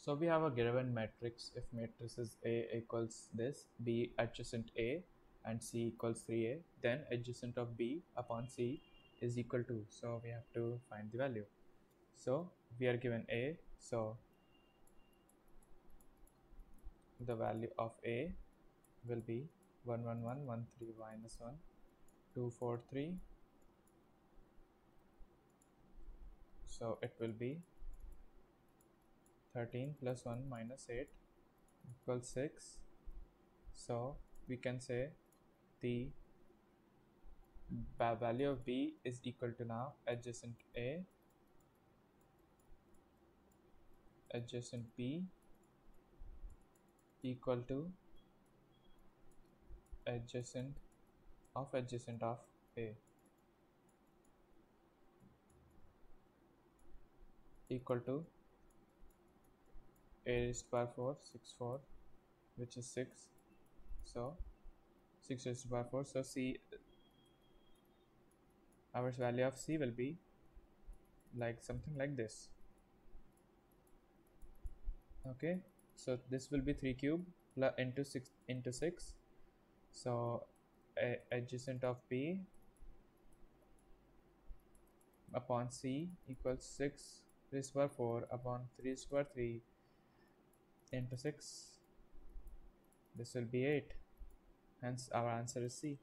So we have a given matrix. If matrix is A equals this, B adjacent A and C equals 3A, then adjacent of B upon C is equal to. So we have to find the value. So we are given A. So the value of A will be 11113 minus 1 243. So it will be 13 plus 1 minus 8 equals 6. So we can say the value of B is equal to now adjacent A, adjacent B equal to adjacent of A equal to A raised to power 4 64, which is 6. So 6 raised to power 4. So C, our value of C will be like something like this. Okay, so this will be 3 cube plus into 6. So adjacent of B upon C equals 6 raised to power 4 upon 3 raised to power 3 into 6. This will be 8. Hence our answer is C.